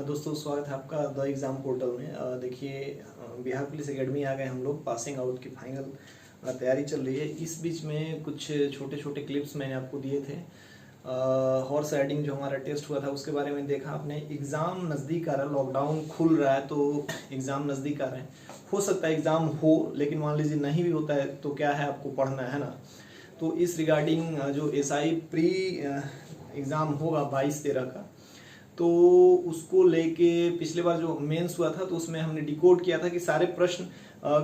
दोस्तों स्वागत है आपका द एग्ज़ाम पोर्टल में। देखिए, बिहार पुलिस एकेडमी आ गए हम लोग। पासिंग आउट की फाइनल तैयारी चल रही है। इस बीच में कुछ छोटे छोटे क्लिप्स मैंने आपको दिए थे। हॉर्स राइडिंग जो हमारा टेस्ट हुआ था उसके बारे में देखा आपने। एग्ज़ाम नज़दीक आ रहा है, लॉकडाउन खुल रहा है तो एग्ज़ाम नज़दीक आ रहे हैं। हो सकता है एग्ज़ाम हो, लेकिन मान लीजिए नहीं भी होता है तो क्या है, आपको पढ़ना है ना। तो इस रिगार्डिंग जो एसआई प्री एग्ज़ाम होगा 22-13 का, तो उसको लेके पिछले बार जो मेंस हुआ था तो उसमें हमने डिकोड किया था कि सारे प्रश्न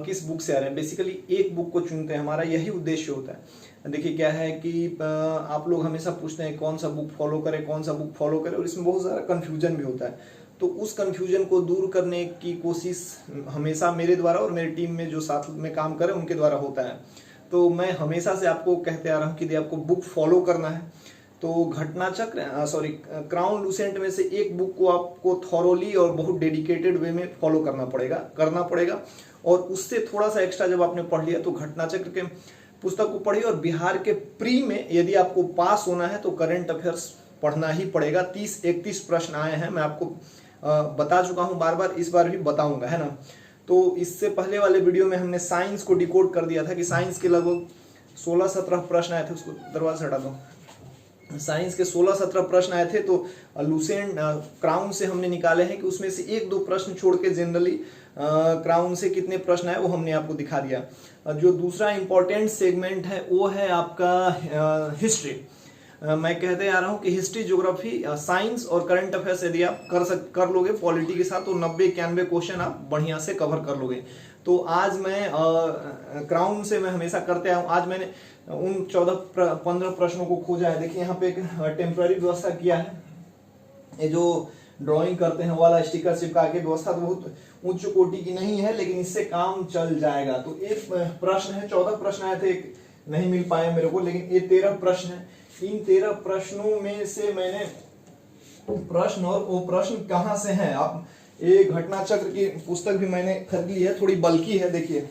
किस बुक से आ रहे हैं। बेसिकली एक बुक को चुनते हैं, हमारा यही उद्देश्य होता है। देखिए क्या है कि आप लोग हमेशा पूछते हैं कौन सा बुक फॉलो करें, कौन सा बुक फॉलो करें, और इसमें बहुत सारा कन्फ्यूजन भी होता है। तो उस कन्फ्यूजन को दूर करने की कोशिश हमेशा मेरे द्वारा और मेरी टीम में जो साथ में काम करें उनके द्वारा होता है। तो मैं हमेशा से आपको कहते आ रहा हूँ कि आपको बुक फॉलो करना है। तो घटना चक्र क्राउन लूसेंट में से एक बुक को आपको थॉरोली और बहुत डेडिकेटेड वे में फॉलो करना पड़ेगा। और उससे थोड़ा सा एक्स्ट्रा जब आपने पढ़ लिया तो घटना चक्र के पुस्तक को पढ़िए। और बिहार के प्री में यदि आपको पास होना है तो करंट अफेयर्स पढ़ना ही पड़ेगा। 30-31 प्रश्न आए हैं, मैं आपको बता चुका हूं, बार बार इस बार भी बताऊंगा, है ना। तो इससे पहले वाले वीडियो में हमने साइंस को डिकोड कर दिया था कि साइंस के लगभग 16-17 प्रश्न आए थे। उसको दरवाजा हटा दो। साइंस के 16-17 प्रश्न आए थे, तो लूसेंट क्राउन से हमने निकाले हैं कि उसमें से 1-2 प्रश्न छोड़ के जनरली क्राउन से कितने प्रश्न आए वो हमने आपको दिखा दिया। जो दूसरा इंपॉर्टेंट सेगमेंट है वो है आपका हिस्ट्री। मैं कहते आ रहा हूँ कि हिस्ट्री, ज्योग्राफी, साइंस और करंट अफेयर्स यदि आप कर लोगे पॉलिटी के साथ तो 90-91 क्वेश्चन आप बढ़िया से कवर कर लोगे। तो आज मैं क्राउन से मैं हमेशा करते आया हूँ। आज मैंने उन 14-15 प्रश्नों को खोजा है। देखिए यहाँ पे एक टेम्पररी व्यवस्था किया है। ये जो ड्राइंग करते हैं वाला स्टिकर चिपका के व्यवस्था तो बहुत उच्च कोटि की नहीं है, लेकिन इससे काम चल जाएगा। तो एक प्रश्न है, 14 प्रश्न आए थे, एक नहीं मिल पाए मेरे को, लेकिन ये 13 प्रश्न है। इन 13 प्रश्नों में से मैंने प्रश्न, और वो प्रश्न कहाँ से हैं, आप ये घटना चक्र की पुस्तक भी मैंने खरीद ली है, थोड़ी बल्कि है। देखिए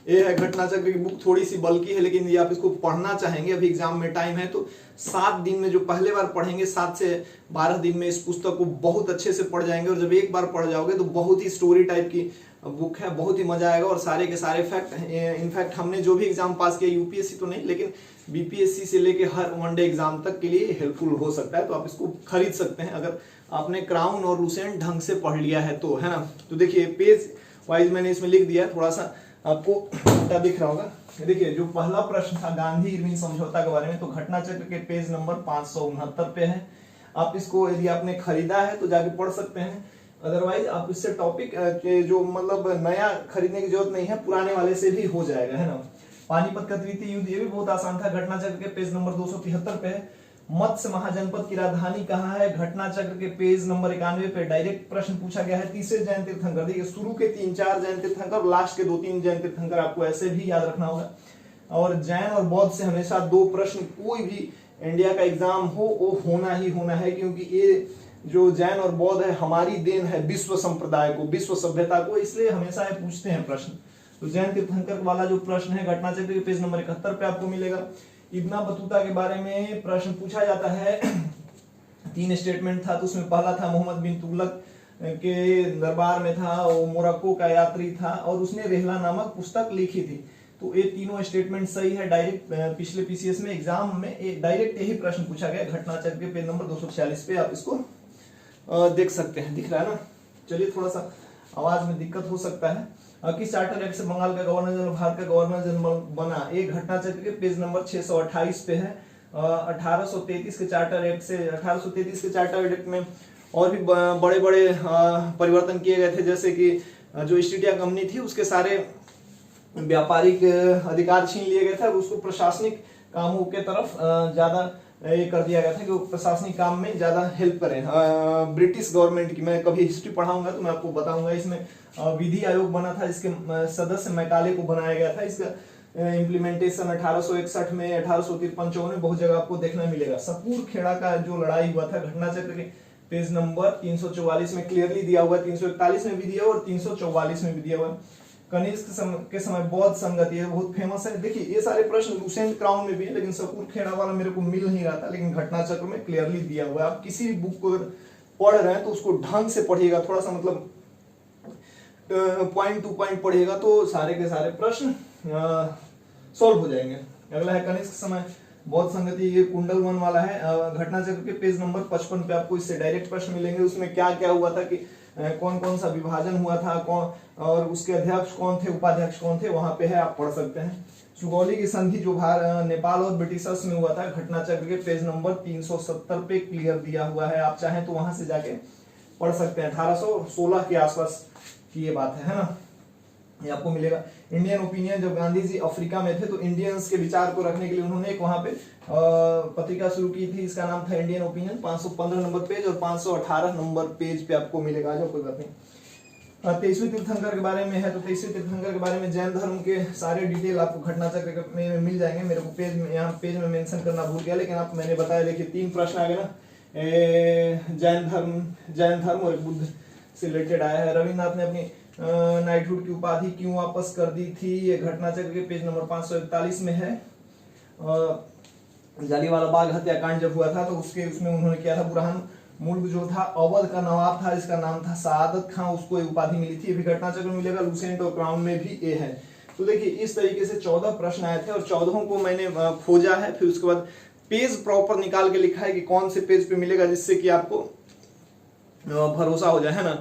ये है घटना चक्र की बुक, थोड़ी सी बल्कि है, लेकिन ये आप इसको पढ़ना चाहेंगे, अभी एग्जाम में टाइम है, तो 7 दिन में जो पहले बार पढ़ेंगे 7 से 12 दिन में इस पुस्तक को बहुत अच्छे से पढ़ जाएंगे। और जब एक बार पढ़ जाओगे तो बहुत ही स्टोरी टाइप की बुक है, बहुत ही मजा आएगा। और सारे के सारे फैक्ट, इनफैक्ट हमने जो भी एग्जाम पास किया, यूपीएससी तो नहीं लेकिन बीपीएससी से लेके हर वनडे एग्जाम तक के लिए हेल्पफुल हो सकता है। तो आप इसको खरीद सकते हैं अगर आपने क्राउन और लूसेंट ढंग से पढ़ लिया है तो, है ना। तो देखिए पेज वाइज मैंने इसमें लिख दिया है, थोड़ा सा आपको उल्टा दिख रहा होगा। देखिए जो पहला प्रश्न था गांधी इरविन समझौता के बारे में, तो घटना चक्र के पेज नंबर 569 पे है। आप इसको यदि आपने खरीदा है तो जाके पढ़ सकते हैं, अदरवाइज आप इससे टॉपिक के जो मतलब नया खरीदने की जरूरत नहीं है, पुराने वाले से भी हो जाएगा, है ना। पानीपत का तृतीय युद्ध, ये भी बहुत आसान था, घटना चक्र के पेज नंबर 273 पे है। मत्स्य महाजनपद की राजधानी कहाँ है, घटना चक्र के पेज नंबर 91 पे डायरेक्ट प्रश्न पूछा गया है। तीसरे जैन तीर्थंकर, देखिए शुरू के 3-4 जैन तीर्थंकर, लास्ट के 2-3 जैन तीर्थंकर आपको ऐसे भी याद रखना होगा। और जैन और बौद्ध से हमेशा 2 प्रश्न कोई भी इंडिया का एग्जाम हो वो होना ही होना है, क्योंकि ये जो जैन और बौद्ध है हमारी देन है विश्व संप्रदाय को, विश्व सभ्यता को, इसलिए हमेशा ये पूछते हैं प्रश्न। तो जैन तीर्थंकर वाला जो प्रश्न है घटना चक्र के पेज नंबर 71 पे आपको मिलेगा। इब्न बतूता के बारे में प्रश्न पूछा जाता है। 3 स्टेटमेंट था, तो उसमें पहला था मोहम्मद बिन तुगलक के दरबार में था, वो मोरक्को का यात्री था और उसने रेहला नामक पुस्तक लिखी थी। तो ये तीनों स्टेटमेंट सही है। डायरेक्ट पिछले पीसीएस में एग्जाम में डायरेक्ट यही प्रश्न पूछा गया। घटना चक्र के पेज नंबर 246 पे आप इसको देख सकते हैं, दिख रहा है ना। चलिए, थोड़ा सा आवाज में दिक्कत हो सकता है। किस चार्टर एक्ट से बंगाल का गवर्नर जनरल भारत का गवर्नर जनरल बना, एक घटना चक्र के पेज नंबर 628 पे है। 1833 के चार्टर एक्ट से, 1833 के चार्टर एक्ट में और भी बड़े बड़े परिवर्तन किए गए थे, जैसे कि जो ईस्ट इंडिया कंपनी थी उसके सारे व्यापारिक अधिकार छीन लिए गए थे, उसको प्रशासनिक कामों के तरफ ज्यादा ये कर दिया गया था कि वो प्रशासनिक काम में ज्यादा हेल्प करें ब्रिटिश गवर्नमेंट की। मैं कभी हिस्ट्री पढ़ाऊंगा तो मैं आपको बताऊंगा। इसमें विधि आयोग बना था, इसके सदस्य मैकाले को बनाया गया था। इसका इम्प्लीमेंटेशन 1861 में, 1853 में बहुत जगह आपको देखने मिलेगा। सपूर खेड़ा का जो लड़ाई हुआ था, घटना चक्र के पेज नंबर 344 में क्लियरली दिया हुआ है। 341 में भी दिया हुआ और 344 में भी दिया हुआ है। कनिष्क के समय बौद्ध संगति है, बहुत फेमस है। देखिए ये सारे प्रश्न लूसेंट क्राउन में भी है, लेकिन सपूर खेड़ा वाला मेरे को मिल नहीं रहा था, लेकिन घटना चक्र में क्लियरली दिया हुआ है। आप किसी भी बुक को पढ़ रहे हैं तो उसको ढंग से पढ़िएगा, थोड़ा सा मतलब पॉइंट टू पॉइंट पढ़िएगा तो सारे के सारे प्रश्न सॉल्व हो जाएंगे। अगला है कनिष्क समय बौद्ध संगति, ये कुंडल 1 वाला है। घटना चक्र के पेज नंबर 55 पे आपको इससे डायरेक्ट प्रश्न मिलेंगे। उसमें क्या क्या हुआ था कि कौन कौन सा विभाजन हुआ था, कौन और उसके अध्यक्ष कौन थे, उपाध्यक्ष कौन थे, वहां पे है, आप पढ़ सकते हैं। सुगौली की संधि जो नेपाल और ब्रिटिशर्स में हुआ था, घटना चक्र के पेज नंबर 370 पे क्लियर दिया हुआ है, आप चाहें तो वहां से जाके पढ़ सकते हैं। 1816 के आसपास की ये बात है ना, ये आपको मिलेगा। इंडियन ओपिनियन, जब गांधी जी अफ्रीका में थे तो इंडियंस के विचार को रखने के लिए उन्होंने एक वहां पे पत्रिका शुरू की थी, इसका नाम था इंडियन ओपिनियन। 515 नंबर पेज और 518 नंबर पेज पे आपको मिलेगा। जो कोई बात नहीं। 23वें तीर्थंकर के बारे में है, तो 23वें तीर्थंकर के बारे में जैन धर्म के सारे डिटेल आपको घटना चक्र में मिल जाएंगे। मेरे को पेज में यहाँ पेज में मेंशन करना भूल गया, लेकिन आप मैंने बताया, देखिए 3 प्रश्न आ गए ना, जैन धर्म और बुद्ध से रिलेटेड आया है। रविन्द्रनाथ ने अपनी नाइटहुड की उपाधि क्यों वापस कर दी थी, ये घटना चक्र के पेज नंबर 541 में है। जालियांवाला बाग हत्याकांड जब हुआ था तो उसमें उन्होंने किया था, बुरहान मुल्क जो था अवध का नवाब था, इसका नाम था सआदत खां, उसको एक उपाधि मिली थी। घटना चक्र में मिलेगा। लूसेंट और क्राउन में भी ये है। तो देखिए इस तरीके से 14 प्रश्न आए थे और 14 को मैंने खोजा है, फिर उसके बाद पेज प्रॉपर निकाल के लिखा है कि कौन से पेज पे मिलेगा, जिससे कि आपको भरोसा हो जाए, है ना।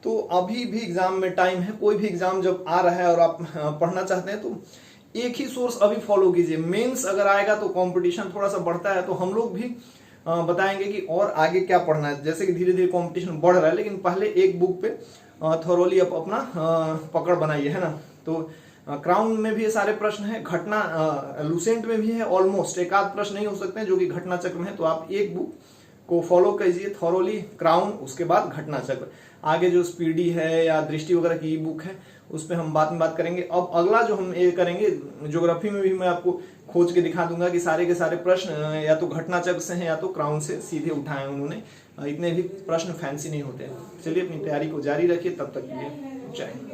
तो अभी भी एग्जाम में टाइम है, कोई भी एग्जाम जब आ रहा है और आप पढ़ना चाहते हैं तो एक ही सोर्स अभी फॉलो कीजिए। मेंस अगर आएगा तो कंपटीशन थोड़ा सा बढ़ता है, तो हम लोग भी बताएंगे कि और आगे क्या पढ़ना है। जैसे कि धीरे धीरे कंपटीशन बढ़ रहा है, लेकिन पहले एक बुक पे थोरोली आप अपना पकड़ बनाइए, है ना। तो क्राउन में भी ये सारे प्रश्न हैं, घटना लूसेंट में भी है, ऑलमोस्ट एक आध प्रश्न नहीं हो सकते हैं जो कि घटना चक्र में है। तो आप एक बुक को फॉलो कीजिए, थॉरोली, क्राउन, उसके बाद घटना चक्र। आगे जो स्पीडी है या दृष्टि वगैरह की बुक है उस पर हम बाद में बात करेंगे। अब अगला जो हम ये करेंगे, ज्योग्राफी में भी मैं आपको खोज के दिखा दूंगा कि सारे के सारे प्रश्न या तो घटना चक्र से हैं या तो क्राउन से सीधे उठाए उन्होंने। इतने भी प्रश्न फैंसी नहीं होते हैं। चलिए अपनी तैयारी को जारी रखिए, तब तक के लिए जय हिंद।